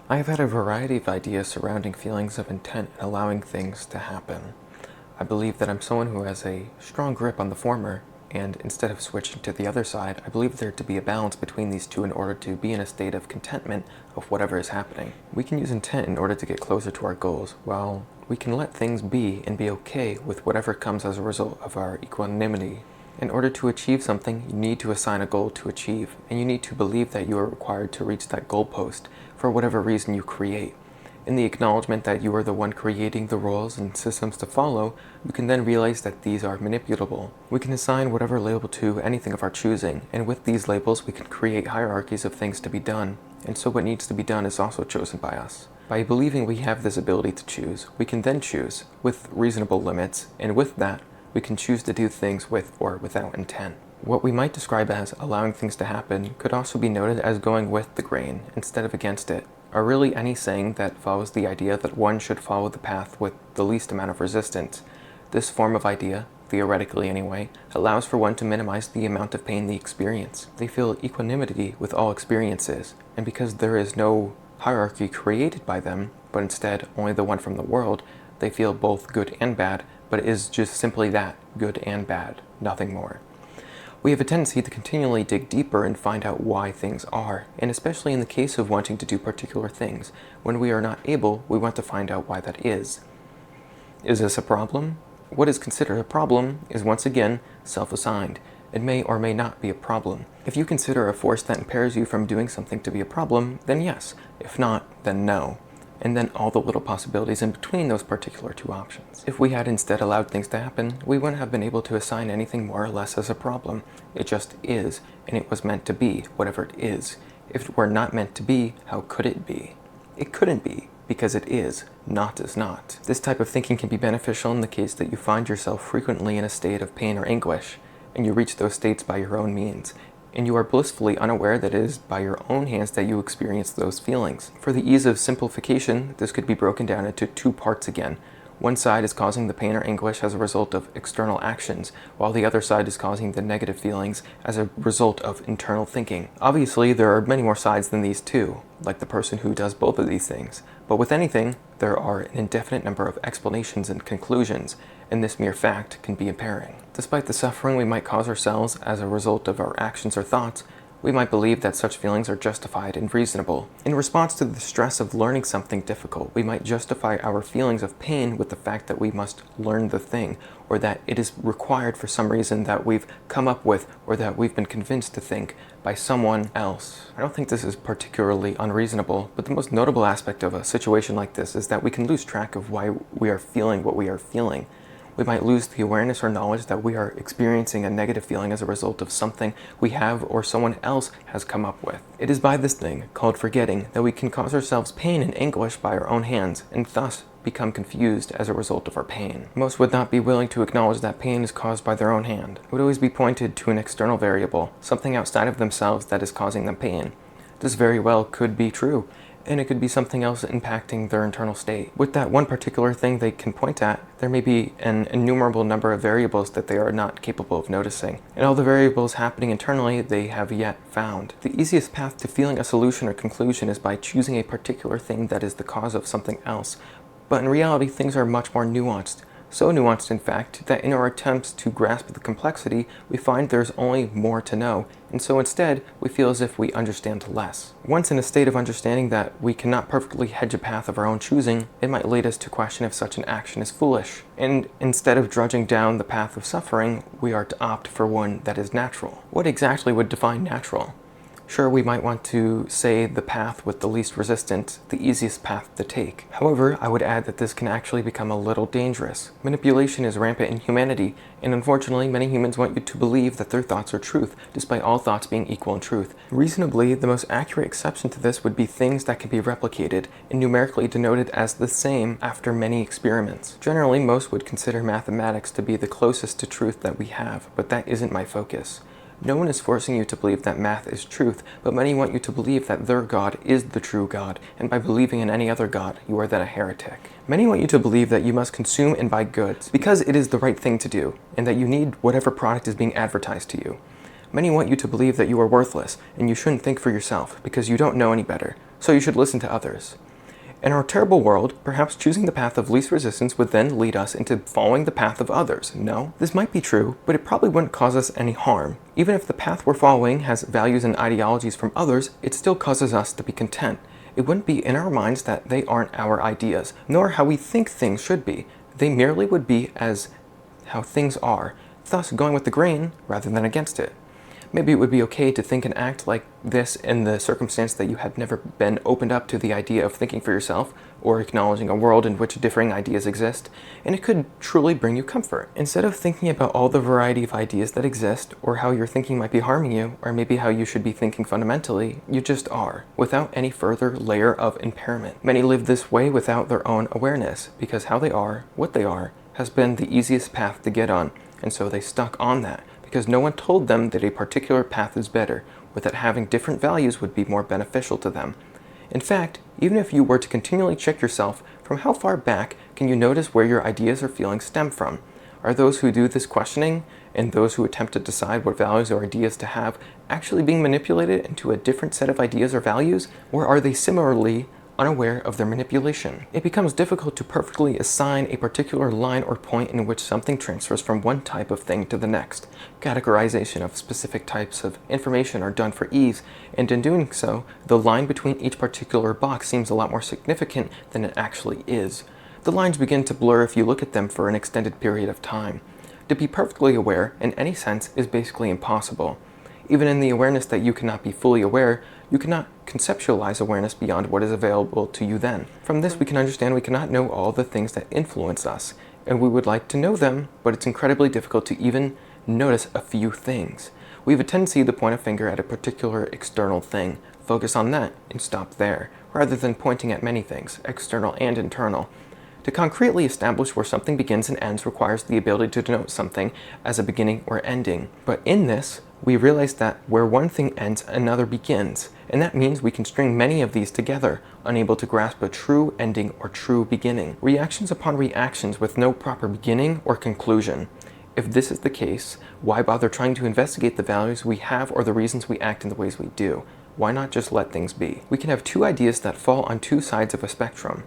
I have had a variety of ideas surrounding feelings of intent and allowing things to happen. I believe that I'm someone who has a strong grip on the former, and instead of switching to the other side, I believe there to be a balance between these two in order to be in a state of contentment of whatever is happening. We can use intent in order to get closer to our goals, while we can let things be and be okay with whatever comes as a result of our equanimity. In order to achieve something, you need to assign a goal to achieve, and you need to believe that you are required to reach that goalpost for whatever reason you create. In the acknowledgement that you are the one creating the rules and systems to follow, you can then realize that these are manipulable. We can assign whatever label to anything of our choosing, and with these labels we can create hierarchies of things to be done, and so what needs to be done is also chosen by us. By believing we have this ability to choose, we can then choose, with reasonable limits, and with that, we can choose to do things with or without intent. What we might describe as allowing things to happen could also be noted as going with the grain instead of against it, or really any saying that follows the idea that one should follow the path with the least amount of resistance. This form of idea, theoretically anyway, allows for one to minimize the amount of pain they experience. They feel equanimity with all experiences, and because there is no hierarchy created by them, but instead only the one from the world, they feel both good and bad, but it is just simply that, good and bad, nothing more. We have a tendency to continually dig deeper and find out why things are, and especially in the case of wanting to do particular things. When we are not able, we want to find out why that is. Is this a problem? What is considered a problem is once again self-assigned. It may or may not be a problem. If you consider a force that impairs you from doing something to be a problem, then yes. If not, then no. And then all the little possibilities in between those particular two options. If we had instead allowed things to happen, we wouldn't have been able to assign anything more or less as a problem. It just is, and it was meant to be, whatever it is. If it were not meant to be, how could it be? It couldn't be, because it is. Not is not. This type of thinking can be beneficial in the case that you find yourself frequently in a state of pain or anguish, and you reach those states by your own means, and you are blissfully unaware that it is by your own hands that you experience those feelings. For the ease of simplification, this could be broken down into two parts again. One side is causing the pain or anguish as a result of external actions, while the other side is causing the negative feelings as a result of internal thinking. Obviously, there are many more sides than these two, like the person who does both of these things. But with anything, there are an indefinite number of explanations and conclusions, and this mere fact can be impairing. Despite the suffering we might cause ourselves as a result of our actions or thoughts, we might believe that such feelings are justified and reasonable. In response to the stress of learning something difficult, we might justify our feelings of pain with the fact that we must learn the thing, or that it is required for some reason that we've come up with, or that we've been convinced to think by someone else. I don't think this is particularly unreasonable, but the most notable aspect of a situation like this is that we can lose track of why we are feeling what we are feeling. We might lose the awareness or knowledge that we are experiencing a negative feeling as a result of something we have or someone else has come up with. It is by this thing, called forgetting, that we can cause ourselves pain and anguish by our own hands, and thus become confused as a result of our pain. Most would not be willing to acknowledge that pain is caused by their own hand. It would always be pointed to an external variable, something outside of themselves that is causing them pain. This very well could be true, and it could be something else impacting their internal state. With that one particular thing they can point at, there may be an innumerable number of variables that they are not capable of noticing, and all the variables happening internally they have yet found. The easiest path to feeling a solution or conclusion is by choosing a particular thing that is the cause of something else, but in reality things are much more nuanced. So nuanced, in fact, that in our attempts to grasp the complexity, we find there's only more to know, and so instead, we feel as if we understand less. Once in a state of understanding that we cannot perfectly hedge a path of our own choosing, it might lead us to question if such an action is foolish. And instead of drudging down the path of suffering, we are to opt for one that is natural. What exactly would define natural? Sure, we might want to say the path with the least resistance, the easiest path to take. However, I would add that this can actually become a little dangerous. Manipulation is rampant in humanity, and unfortunately, many humans want you to believe that their thoughts are truth, despite all thoughts being equal in truth. Reasonably, the most accurate exception to this would be things that can be replicated and numerically denoted as the same after many experiments. Generally, most would consider mathematics to be the closest to truth that we have, but that isn't my focus. No one is forcing you to believe that math is truth, but many want you to believe that their God is the true God, and by believing in any other God, you are then a heretic. Many want you to believe that you must consume and buy goods, because it is the right thing to do, and that you need whatever product is being advertised to you. Many want you to believe that you are worthless, and you shouldn't think for yourself, because you don't know any better. so you should listen to others. In our terrible world, perhaps choosing the path of least resistance would then lead us into following the path of others. No, this might be true, but it probably wouldn't cause us any harm. Even if the path we're following has values and ideologies from others, it still causes us to be content. It wouldn't be in our minds that they aren't our ideas, nor how we think things should be. They merely would be as how things are, thus going with the grain rather than against it. Maybe it would be okay to think and act like this in the circumstance that you had never been opened up to the idea of thinking for yourself or acknowledging a world in which differing ideas exist, and it could truly bring you comfort. Instead of thinking about all the variety of ideas that exist, or how your thinking might be harming you, or maybe how you should be thinking fundamentally, you just are, without any further layer of impairment. Many live this way without their own awareness, because how they are, what they are, has been the easiest path to get on, and so they stuck on that, because no one told them that a particular path is better, or that having different values would be more beneficial to them. In fact, even if you were to continually check yourself, from how far back can you notice where your ideas or feelings stem from? Are those who do this questioning, and those who attempt to decide what values or ideas to have, actually being manipulated into a different set of ideas or values, or are they similarly unaware of their manipulation? It becomes difficult to perfectly assign a particular line or point in which something transfers from one type of thing to the next. Categorization of specific types of information are done for ease, and in doing so, the line between each particular box seems a lot more significant than it actually is. The lines begin to blur if you look at them for an extended period of time. To be perfectly aware, in any sense, is basically impossible. Even in the awareness that you cannot be fully aware, you cannot conceptualize awareness beyond what is available to you then. From this, we can understand we cannot know all the things that influence us, and we would like to know them, but it's incredibly difficult to even notice a few things. We have a tendency to point a finger at a particular external thing, focus on that, and stop there, rather than pointing at many things, external and internal. To concretely establish where something begins and ends requires the ability to denote something as a beginning or ending. But in this, we realize that where one thing ends, another begins, and that means we can string many of these together, unable to grasp a true ending or true beginning. Reactions upon reactions with no proper beginning or conclusion. If this is the case, why bother trying to investigate the values we have or the reasons we act in the ways we do? Why not just let things be? We can have two ideas that fall on two sides of a spectrum.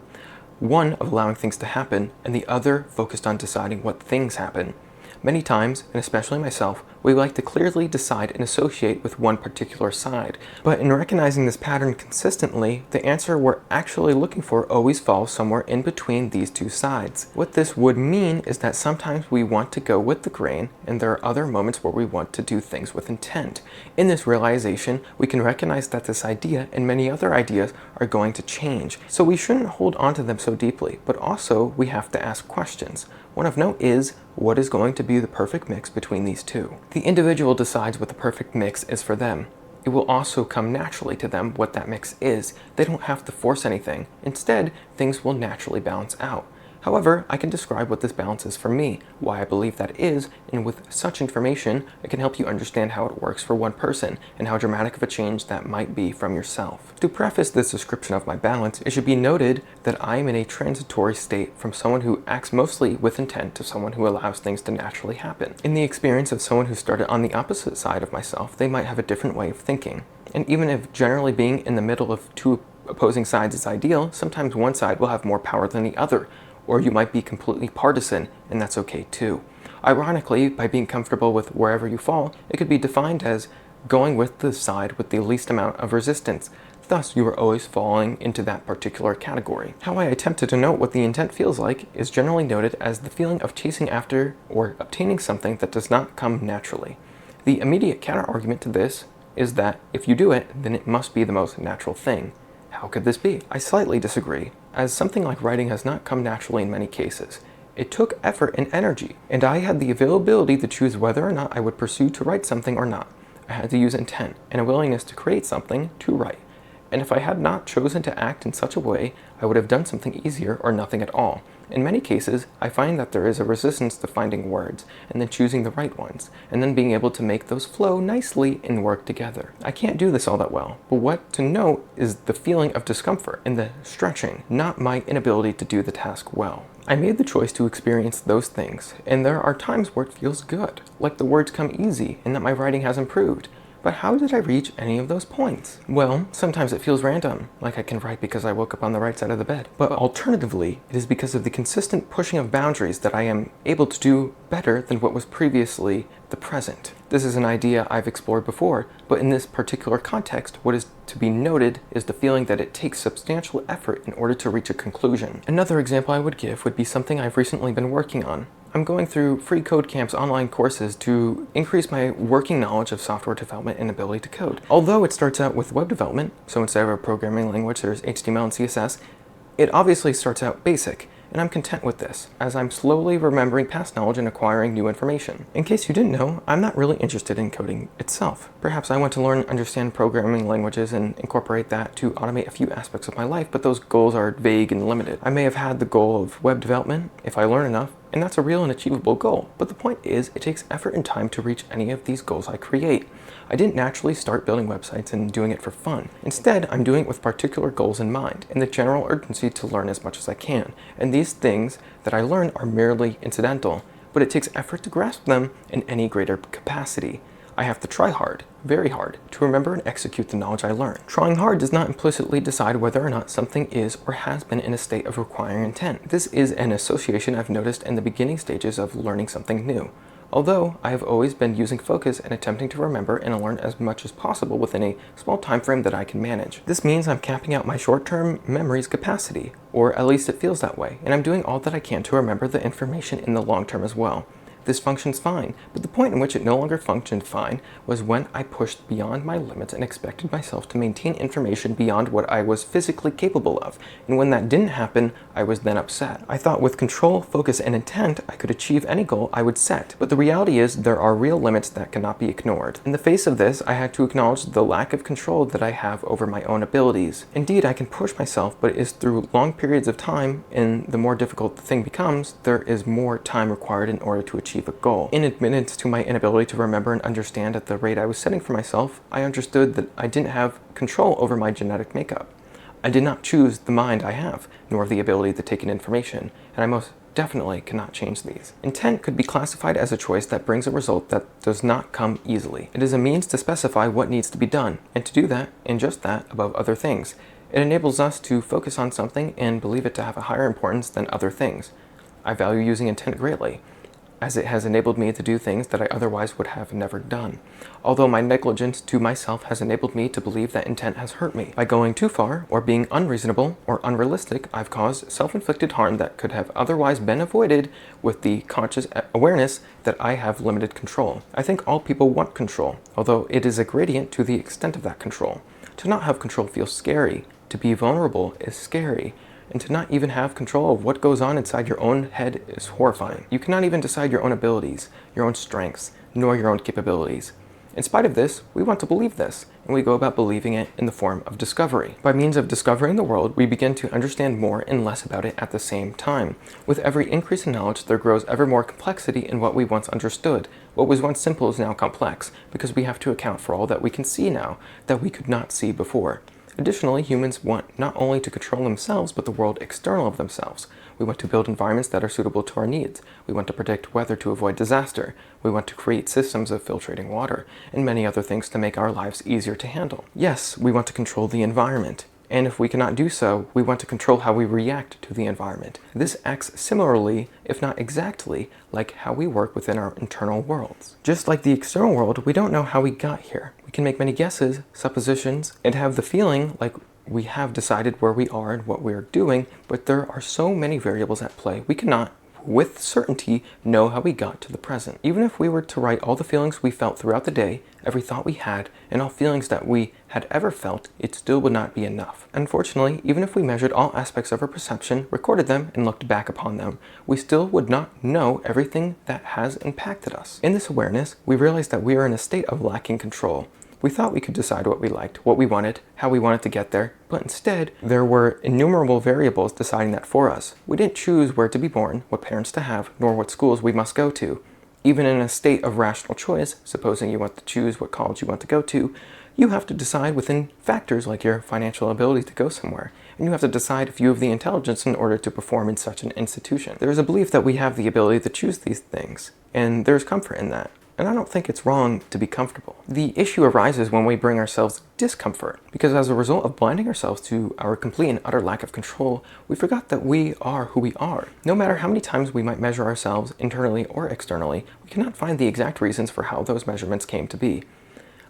One of allowing things to happen, and the other focused on deciding what things happen. Many times, and especially myself, we like to clearly decide and associate with one particular side. But in recognizing this pattern consistently, the answer we're actually looking for always falls somewhere in between these two sides. What this would mean is that sometimes we want to go with the grain, and there are other moments where we want to do things with intent. In this realization, we can recognize that this idea and many other ideas are going to change. So we shouldn't hold on to them so deeply, but also we have to ask questions. One of note is, what is going to be the perfect mix between these two? The individual decides what the perfect mix is for them. It will also come naturally to them what that mix is. They don't have to force anything. Instead, things will naturally balance out. However, I can describe what this balance is for me, why I believe that is, and with such information, I can help you understand how it works for one person, and how dramatic of a change that might be from yourself. To preface this description of my balance, it should be noted that I am in a transitory state from someone who acts mostly with intent to someone who allows things to naturally happen. In the experience of someone who started on the opposite side of myself, they might have a different way of thinking. And even if generally being in the middle of two opposing sides is ideal, sometimes one side will have more power than the other. Or you might be completely partisan, and that's okay too. Ironically, by being comfortable with wherever you fall, it could be defined as going with the side with the least amount of resistance. Thus, you are always falling into that particular category. How I attempt to denote what the intent feels like is generally noted as the feeling of chasing after or obtaining something that does not come naturally. The immediate counter-argument to this is that if you do it, then it must be the most natural thing. How could this be? I slightly disagree, as something like writing has not come naturally in many cases. It took effort and energy, and I had the availability to choose whether or not I would pursue to write something or not. I had to use intent and a willingness to create something to write. And if I had not chosen to act in such a way, I would have done something easier or nothing at all. In many cases, I find that there is a resistance to finding words, and then choosing the right ones, and then being able to make those flow nicely and work together. I can't do this all that well, but what to note is the feeling of discomfort and the stretching, not my inability to do the task well. I made the choice to experience those things, and there are times where it feels good, like the words come easy and that my writing has improved. But how did I reach any of those points? Well, sometimes it feels random, like I can write because I woke up on the right side of the bed. But alternatively, it is because of the consistent pushing of boundaries that I am able to do better than what was previously the present. This is an idea I've explored before, but in this particular context, what is to be noted is the feeling that it takes substantial effort in order to reach a conclusion. Another example I would give would be something I've recently been working on. I'm going through Free Code Camp's online courses to increase my working knowledge of software development and ability to code. Although it starts out with web development, so instead of a programming language, there's HTML and CSS, it obviously starts out basic, and I'm content with this, as I'm slowly remembering past knowledge and acquiring new information. In case you didn't know, I'm not really interested in coding itself. Perhaps I want to learn and understand programming languages and incorporate that to automate a few aspects of my life, but those goals are vague and limited. I may have had the goal of web development if I learn enough, and that's a real and achievable goal. But the point is, it takes effort and time to reach any of these goals I create. I didn't naturally start building websites and doing it for fun. Instead, I'm doing it with particular goals in mind, and the general urgency to learn as much as I can. And these things that I learn are merely incidental, but it takes effort to grasp them in any greater capacity. I have to try hard, very hard, to remember and execute the knowledge I learn. Trying hard does not implicitly decide whether or not something is or has been in a state of requiring intent. This is an association I've noticed in the beginning stages of learning something new. Although I have always been using focus and attempting to remember and learn as much as possible within a small time frame that I can manage. This means I'm capping out my short-term memory's capacity, or at least it feels that way, and I'm doing all that I can to remember the information in the long term as well. This functions fine, but the point in which it no longer functioned fine was when I pushed beyond my limits and expected myself to maintain information beyond what I was physically capable of, and when that didn't happen, I was then upset. I thought with control, focus, and intent, I could achieve any goal I would set, but the reality is there are real limits that cannot be ignored. In the face of this, I had to acknowledge the lack of control that I have over my own abilities. Indeed, I can push myself, but it is through long periods of time, and the more difficult the thing becomes, there is more time required in order to achieve a goal. In admittance to my inability to remember and understand at the rate I was setting for myself, I understood that I didn't have control over my genetic makeup. I did not choose the mind I have, nor the ability to take in information, and I most definitely cannot change these. Intent could be classified as a choice that brings a result that does not come easily. It is a means to specify what needs to be done, and to do that, and just that, above other things. It enables us to focus on something and believe it to have a higher importance than other things. I value using intent greatly, as it has enabled me to do things that I otherwise would have never done. Although my negligence to myself has enabled me to believe that intent has hurt me. By going too far, or being unreasonable, or unrealistic, I've caused self-inflicted harm that could have otherwise been avoided with the conscious awareness that I have limited control. I think all people want control, although it is a gradient to the extent of that control. To not have control feels scary. To be vulnerable is scary. And to not even have control of what goes on inside your own head is horrifying. You cannot even decide your own abilities, your own strengths, nor your own capabilities. In spite of this, we want to believe this, and we go about believing it in the form of discovery. By means of discovering the world, we begin to understand more and less about it at the same time. With every increase in knowledge, there grows ever more complexity in what we once understood. What was once simple is now complex, because we have to account for all that we can see now that we could not see before. Additionally, humans want not only to control themselves, but the world external of themselves. We want to build environments that are suitable to our needs. We want to predict weather to avoid disaster. We want to create systems of filtrating water, and many other things to make our lives easier to handle. Yes, we want to control the environment. And if we cannot do so, we want to control how we react to the environment. This acts similarly, if not exactly, like how we work within our internal worlds. Just like the external world, we don't know how we got here. We can make many guesses, suppositions, and have the feeling like we have decided where we are and what we are doing, but there are so many variables at play, we cannot, with certainty, know how we got to the present. Even if we were to write all the feelings we felt throughout the day, every thought we had, and all feelings that we had ever felt, it still would not be enough. Unfortunately, even if we measured all aspects of our perception, recorded them, and looked back upon them, we still would not know everything that has impacted us. In this awareness, we realize that we are in a state of lacking control. We thought we could decide what we liked, what we wanted, how we wanted to get there, but instead, there were innumerable variables deciding that for us. We didn't choose where to be born, what parents to have, nor what schools we must go to. Even in a state of rational choice, supposing you want to choose what college you want to go to, you have to decide within factors like your financial ability to go somewhere, and you have to decide if you have the intelligence in order to perform in such an institution. There is a belief that we have the ability to choose these things, and there's comfort in that. and I don't think it's wrong to be comfortable. The issue arises when we bring ourselves discomfort, because as a result of blinding ourselves to our complete and utter lack of control, we forgot that we are who we are. No matter how many times we might measure ourselves internally or externally, we cannot find the exact reasons for how those measurements came to be.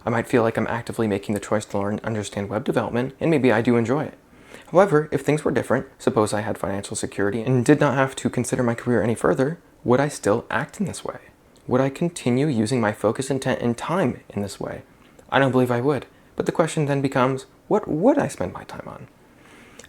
I might feel like I'm actively making the choice to learn and understand web development, and maybe I do enjoy it. However, if things were different, suppose I had financial security and did not have to consider my career any further, would I still act in this way? Would I continue using my focus, intent, and time in this way? I don't believe I would, but the question then becomes, what would I spend my time on?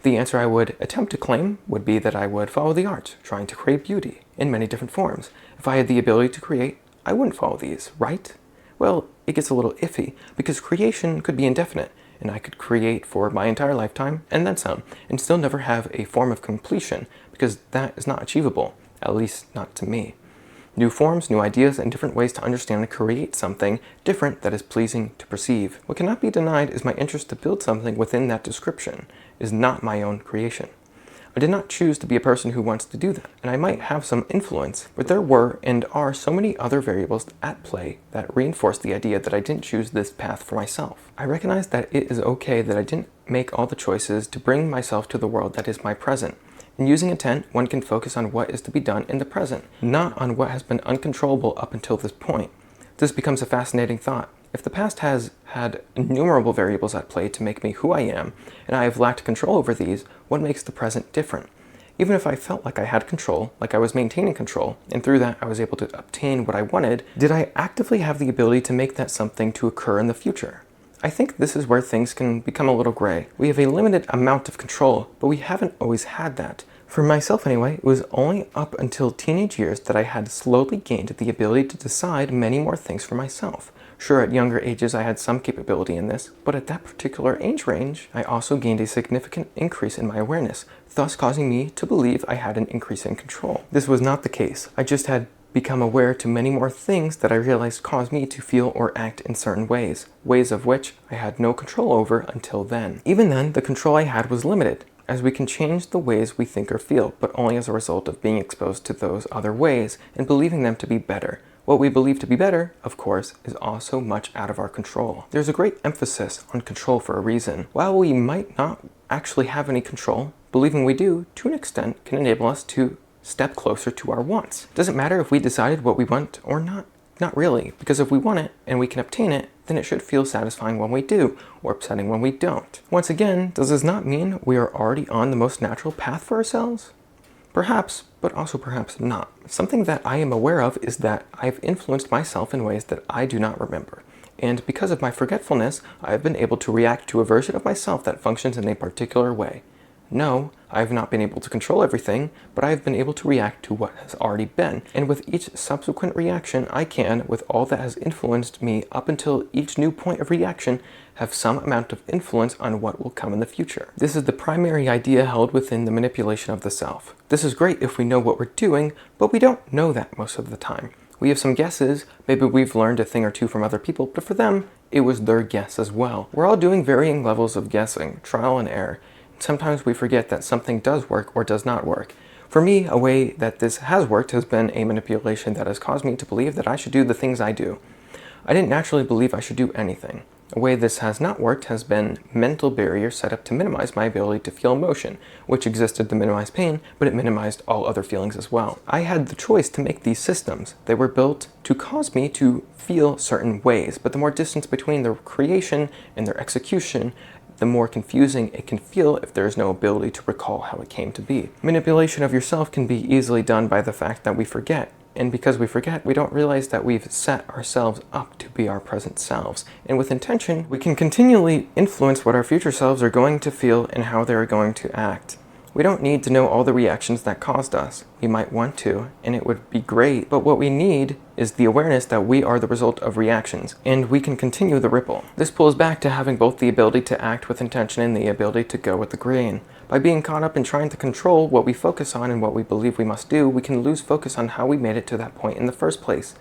The answer I would attempt to claim would be that I would follow the arts, trying to create beauty in many different forms. If I had the ability to create, I wouldn't follow these, right? Well, it gets a little iffy, because creation could be indefinite, and I could create for my entire lifetime, and then some, and still never have a form of completion, because that is not achievable, at least not to me. New forms, new ideas, and different ways to understand and create something different that is pleasing to perceive. What cannot be denied is my interest to build something within that description. It is not my own creation. I did not choose to be a person who wants to do that, and I might have some influence, but there were and are so many other variables at play that reinforce the idea that I didn't choose this path for myself. I recognize that it is okay that I didn't make all the choices to bring myself to the world that is my present. In using intent, one can focus on what is to be done in the present, not on what has been uncontrollable up until this point. This becomes a fascinating thought. If the past has had innumerable variables at play to make me who I am, and I have lacked control over these, what makes the present different? Even if I felt like I had control, like I was maintaining control, and through that I was able to obtain what I wanted, did I actively have the ability to make that something to occur in the future? I think this is where things can become a little gray. We have a limited amount of control, but we haven't always had that. For myself anyway, it was only up until teenage years that I had slowly gained the ability to decide many more things for myself. Sure, at younger ages I had some capability in this, but at that particular age range, I also gained a significant increase in my awareness, thus causing me to believe I had an increase in control. This was not the case. I just had become aware to many more things that I realized caused me to feel or act in certain ways of which I had no control over until then. Even then, the control I had was limited, as we can change the ways we think or feel, but only as a result of being exposed to those other ways and believing them to be better. What we believe to be better, of course, is also much out of our control. There's a great emphasis on control for a reason. While we might not actually have any control, believing we do, to an extent, can enable us to step closer to our wants. It doesn't matter if we decided what we want or not. Not really, because if we want it and we can obtain it, then it should feel satisfying when we do, or upsetting when we don't. Once again, does this not mean we are already on the most natural path for ourselves? Perhaps, but also perhaps not. Something that I am aware of is that I've influenced myself in ways that I do not remember. And because of my forgetfulness, I have been able to react to a version of myself that functions in a particular way. No, I have not been able to control everything, but I have been able to react to what has already been. And with each subsequent reaction, I can, with all that has influenced me up until each new point of reaction, have some amount of influence on what will come in the future. This is the primary idea held within the manipulation of the self. This is great if we know what we're doing, but we don't know that most of the time. We have some guesses, maybe we've learned a thing or two from other people, but for them, it was their guess as well. We're all doing varying levels of guessing, trial and error. Sometimes we forget that something does work or does not work. For me, a way that this has worked has been a manipulation that has caused me to believe that I should do the things I do. I didn't naturally believe I should do anything. A way this has not worked has been mental barriers set up to minimize my ability to feel emotion, which existed to minimize pain, but it minimized all other feelings as well. I had the choice to make these systems. They were built to cause me to feel certain ways, but the more distance between their creation and their execution, the more confusing it can feel if there is no ability to recall how it came to be. Manipulation of yourself can be easily done by the fact that we forget. And because we forget, we don't realize that we've set ourselves up to be our present selves. And with intention, we can continually influence what our future selves are going to feel and how they're going to act. We don't need to know all the reactions that caused us. We might want to, and it would be great, but what we need is the awareness that we are the result of reactions, and we can continue the ripple. This pulls back to having both the ability to act with intention and the ability to go with the grain. By being caught up in trying to control what we focus on and what we believe we must do, we can lose focus on how we made it to that point in the first place.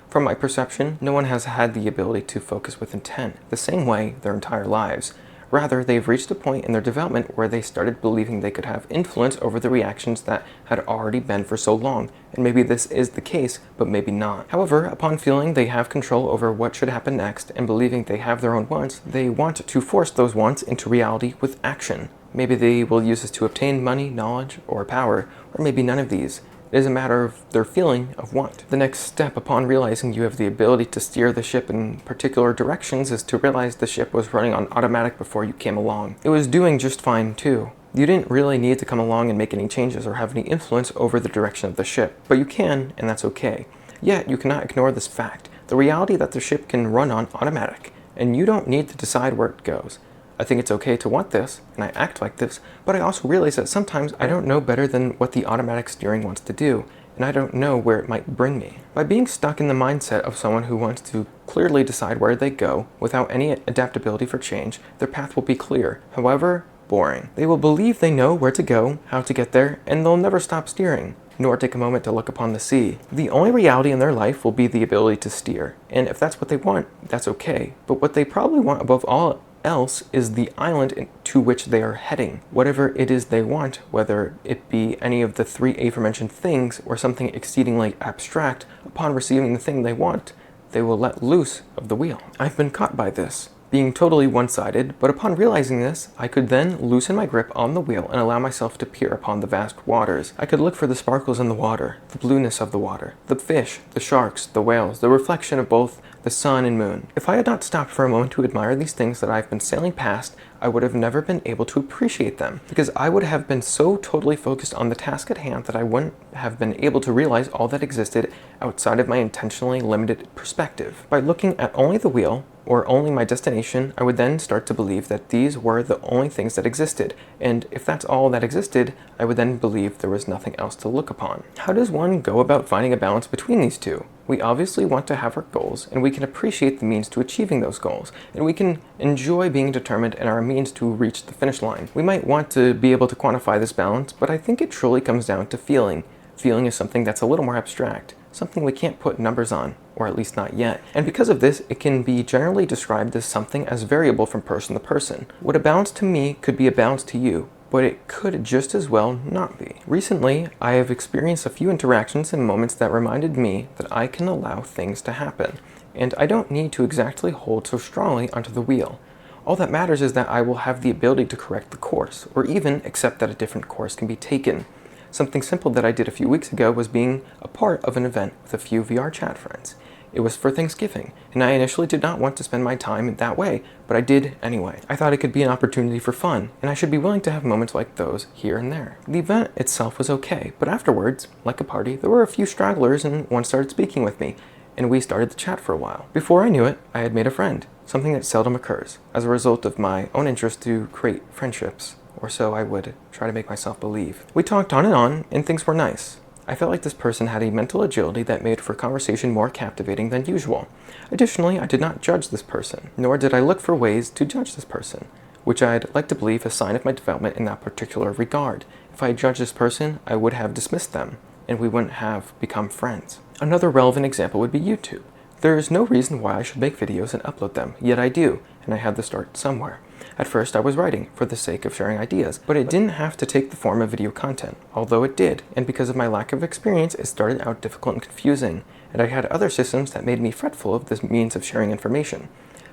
From my perception, no one has had the ability to focus with intent the same way their entire lives. Rather, they've reached a point in their development where they started believing they could have influence over the reactions that had already been for so long. And maybe this is the case, but maybe not. However, upon feeling they have control over what should happen next and believing they have their own wants, they want to force those wants into reality with action. Maybe they will use this to obtain money, knowledge, or power, or maybe none of these. It is a matter of their feeling of want. The next step upon realizing you have the ability to steer the ship in particular directions is to realize the ship was running on automatic before you came along. It was doing just fine too. You didn't really need to come along and make any changes or have any influence over the direction of the ship, but you can, and that's okay. Yet, you cannot ignore this fact, the reality that the ship can run on automatic, and you don't need to decide where it goes. I think it's okay to want this, and I act like this, but I also realize that sometimes I don't know better than what the automatic steering wants to do, and I don't know where it might bring me. By being stuck in the mindset of someone who wants to clearly decide where they go, without any adaptability for change, their path will be clear, however boring. They will believe they know where to go, how to get there, and they'll never stop steering, nor take a moment to look upon the sea. The only reality in their life will be the ability to steer, and if that's what they want, that's okay. But what they probably want above all else is the island to which they are heading. Whatever it is they want, whether it be any of the three aforementioned things or something exceedingly abstract, upon receiving the thing they want, they will let loose of the wheel. I've been caught by this, being totally one-sided, but upon realizing this, I could then loosen my grip on the wheel and allow myself to peer upon the vast waters. I could look for the sparkles in the water, the blueness of the water, the fish, the sharks, the whales, the reflection of both the sun and moon. If I had not stopped for a moment to admire these things that I've been sailing past, I would have never been able to appreciate them, because I would have been so totally focused on the task at hand that I wouldn't have been able to realize all that existed outside of my intentionally limited perspective. By looking at only the wheel, or only my destination, I would then start to believe that these were the only things that existed, and if that's all that existed, I would then believe there was nothing else to look upon. How does one go about finding a balance between these two? We obviously want to have our goals, and we can appreciate the means to achieving those goals, and we can enjoy being determined in our means to reach the finish line. We might want to be able to quantify this balance, but I think it truly comes down to feeling. Feeling is something that's a little more abstract, something we can't put numbers on, or at least not yet. And because of this, it can be generally described as something as variable from person to person. What a balance to me could be a balance to you, but it could just as well not be. Recently, I have experienced a few interactions and moments that reminded me that I can allow things to happen, and I don't need to exactly hold so strongly onto the wheel. All that matters is that I will have the ability to correct the course, or even accept that a different course can be taken. Something simple that I did a few weeks ago was being a part of an event with a few VR chat friends. It was for Thanksgiving, and I initially did not want to spend my time in that way, but I did anyway. I thought it could be an opportunity for fun, and I should be willing to have moments like those here and there. The event itself was okay, but afterwards, like a party, there were a few stragglers and one started speaking with me, and we started to chat for a while. Before I knew it, I had made a friend, something that seldom occurs, as a result of my own interest to create friendships, or so I would try to make myself believe. We talked on, and things were nice. I felt like this person had a mental agility that made for conversation more captivating than usual. Additionally, I did not judge this person, nor did I look for ways to judge this person, which I'd like to believe a sign of my development in that particular regard. If I had judged this person, I would have dismissed them, and we wouldn't have become friends. Another relevant example would be YouTube. There is no reason why I should make videos and upload them, yet I do, and I had to start somewhere. At first I was writing for the sake of sharing ideas, but it didn't have to take the form of video content, although it did, and because of my lack of experience it started out difficult and confusing, and I had other systems that made me fretful of this means of sharing information.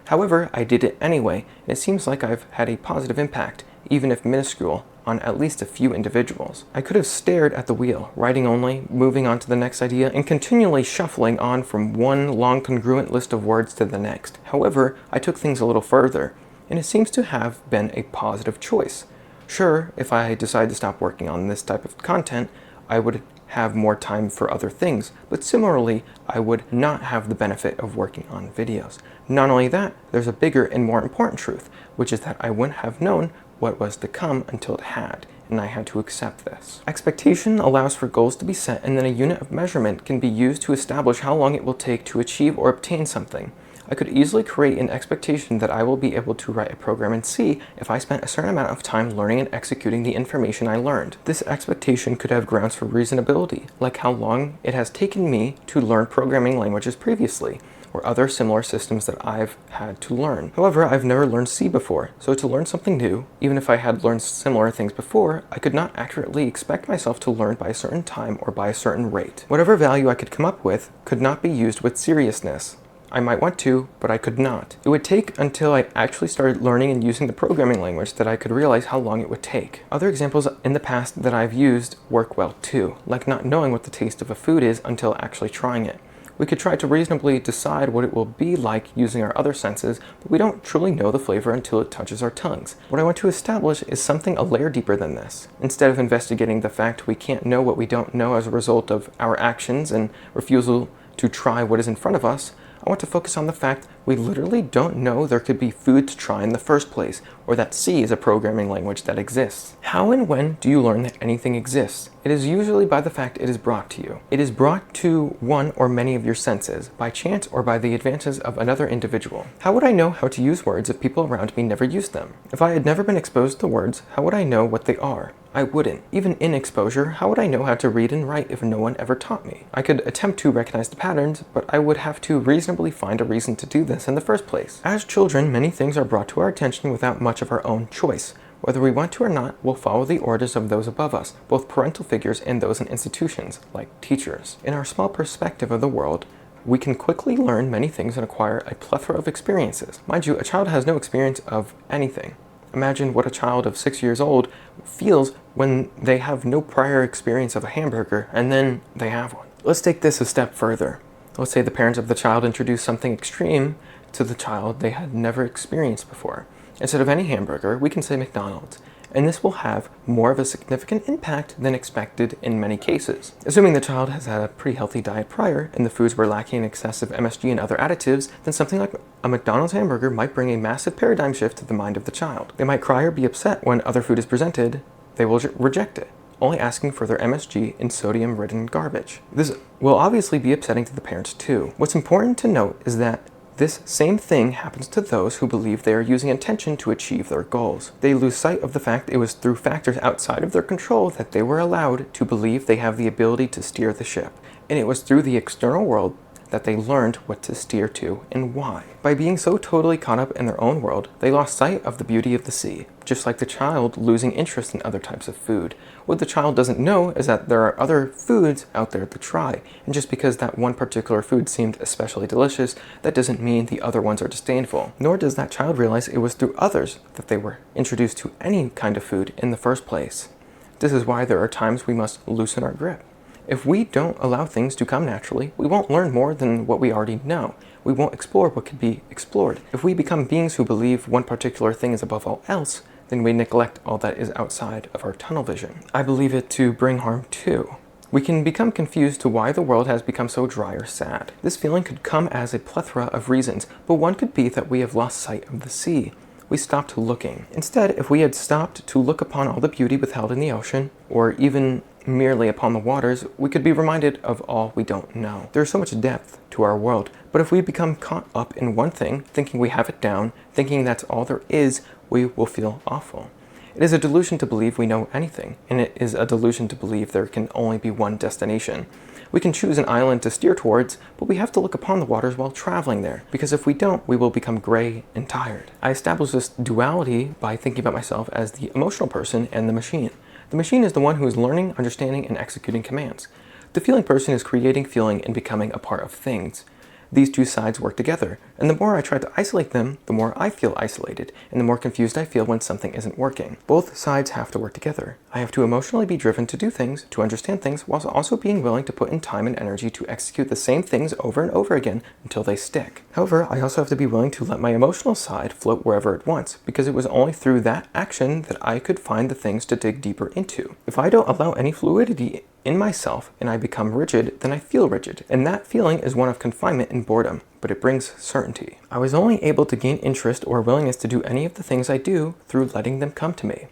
However, I did it anyway, and it seems like I've had a positive impact, even if minuscule, on at least a few individuals. I could have stared at the wheel, writing only, moving on to the next idea, and continually shuffling on from one long congruent list of words to the next. However, I took things a little further, and it seems to have been a positive choice. Sure, if I decide to stop working on this type of content, I would have more time for other things, but similarly, I would not have the benefit of working on videos. Not only that, there's a bigger and more important truth, which is that I wouldn't have known what was to come until it had, and I had to accept this. Expectation allows for goals to be set, and then a unit of measurement can be used to establish how long it will take to achieve or obtain something. I could easily create an expectation that I will be able to write a program in C if I spent a certain amount of time learning and executing the information I learned. This expectation could have grounds for reasonability, like how long it has taken me to learn programming languages previously, or other similar systems that I've had to learn. However, I've never learned C before, so to learn something new, even if I had learned similar things before, I could not accurately expect myself to learn by a certain time or by a certain rate. Whatever value I could come up with could not be used with seriousness. I might want to, but I could not. It would take until I actually started learning and using the programming language that I could realize how long it would take. Other examples in the past that I've used work well too, like not knowing what the taste of a food is until actually trying it. We could try to reasonably decide what it will be like using our other senses, but we don't truly know the flavor until it touches our tongues. What I want to establish is something a layer deeper than this. Instead of investigating the fact we can't know what we don't know as a result of our actions and refusal to try what is in front of us, I want to focus on the fact we literally don't know there could be food to try in the first place, or that C is a programming language that exists. How and when do you learn that anything exists? It is usually by the fact it is brought to you. It is brought to one or many of your senses, by chance or by the advances of another individual. How would I know how to use words if people around me never used them? If I had never been exposed to words, how would I know what they are? I wouldn't. Even in exposure, how would I know how to read and write if no one ever taught me? I could attempt to recognize the patterns, but I would have to reasonably find a reason to do this in the first place. As children, many things are brought to our attention without much of our own choice. Whether we want to or not, we'll follow the orders of those above us, both parental figures and those in institutions, like teachers. In our small perspective of the world, we can quickly learn many things and acquire a plethora of experiences. Mind you, a child has no experience of anything. Imagine what a child of 6 years old feels when they have no prior experience of a hamburger and then they have one. Let's take this a step further. Let's say the parents of the child introduce something extreme to the child they had never experienced before. Instead of any hamburger, we can say McDonald's, and this will have more of a significant impact than expected in many cases. Assuming the child has had a pretty healthy diet prior and the foods were lacking in excessive MSG and other additives, then something like a McDonald's hamburger might bring a massive paradigm shift to the mind of the child. They might cry or be upset when other food is presented. They will reject it, only asking for their MSG and sodium-ridden garbage. This will obviously be upsetting to the parents too. What's important to note is that this same thing happens to those who believe they are using intention to achieve their goals. They lose sight of the fact it was through factors outside of their control that they were allowed to believe they have the ability to steer the ship, and it was through the external world that they learned what to steer to and why. By being so totally caught up in their own world, they lost sight of the beauty of the sea, just like the child losing interest in other types of food. What the child doesn't know is that there are other foods out there to try, and just because that one particular food seemed especially delicious, that doesn't mean the other ones are disdainful. Nor does that child realize it was through others that they were introduced to any kind of food in the first place. This is why there are times we must loosen our grip. If we don't allow things to come naturally, we won't learn more than what we already know. We won't explore what could be explored. If we become beings who believe one particular thing is above all else, then we neglect all that is outside of our tunnel vision. I believe it to bring harm too. We can become confused to why the world has become so dry or sad. This feeling could come as a plethora of reasons, but one could be that we have lost sight of the sea. We stopped looking. Instead, if we had stopped to look upon all the beauty withheld in the ocean, or even merely upon the waters, we could be reminded of all we don't know. There is so much depth to our world, but if we become caught up in one thing, thinking we have it down, thinking that's all there is, we will feel awful. It is a delusion to believe we know anything, and it is a delusion to believe there can only be one destination. We can choose an island to steer towards, but we have to look upon the waters while traveling there, because if we don't, we will become gray and tired. I established this duality by thinking about myself as the emotional person and the machine. The machine is the one who is learning, understanding, and executing commands. The feeling person is creating, feeling, and becoming a part of things. These two sides work together, and the more I try to isolate them, the more I feel isolated, and the more confused I feel when something isn't working. Both sides have to work together. I have to emotionally be driven to do things, to understand things, whilst also being willing to put in time and energy to execute the same things over and over again until they stick. However, I also have to be willing to let my emotional side float wherever it wants, because it was only through that action that I could find the things to dig deeper into. If I don't allow any fluidity in myself and I become rigid, then I feel rigid, and that feeling is one of confinement and boredom, but it brings certainty. I was only able to gain interest or willingness to do any of the things I do through letting them come to me.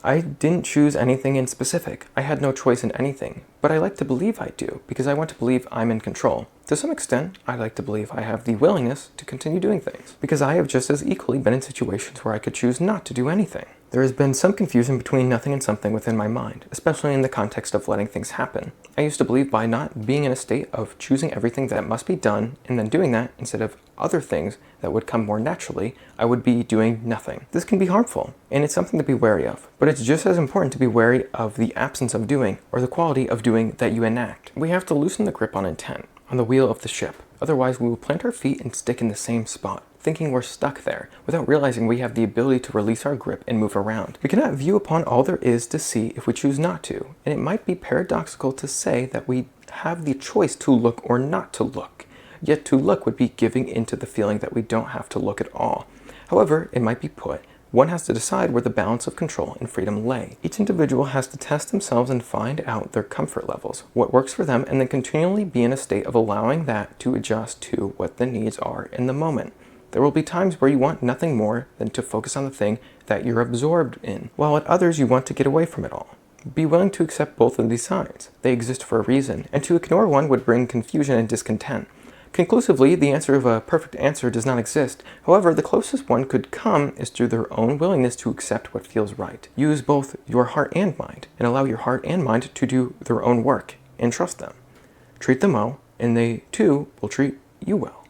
I didn't choose anything in specific. I had no choice in anything, but I like to believe I do because I want to believe I'm in control. To some extent, I like to believe I have the willingness to continue doing things because I have just as equally been in situations where I could choose not to do anything. There has been some confusion between nothing and something within my mind, especially in the context of letting things happen. I used to believe by not being in a state of choosing everything that must be done and then doing that instead of other things that would come more naturally, I would be doing nothing. This can be harmful, and it's something to be wary of. But it's just as important to be wary of the absence of doing, or the quality of doing that you enact. We have to loosen the grip on intent, on the wheel of the ship. Otherwise, we will plant our feet and stick in the same spot, thinking we're stuck there, without realizing we have the ability to release our grip and move around. We cannot view upon all there is to see if we choose not to, and it might be paradoxical to say that we have the choice to look or not to look. Yet to look would be giving into the feeling that we don't have to look at all. However, it might be put, one has to decide where the balance of control and freedom lay. Each individual has to test themselves and find out their comfort levels, what works for them, and then continually be in a state of allowing that to adjust to what the needs are in the moment. There will be times where you want nothing more than to focus on the thing that you're absorbed in, while at others you want to get away from it all. Be willing to accept both of these sides. They exist for a reason, and to ignore one would bring confusion and discontent. Conclusively, the answer of a perfect answer does not exist. However, the closest one could come is through their own willingness to accept what feels right. Use both your heart and mind, and allow your heart and mind to do their own work, and trust them. Treat them well, and they too will treat you well.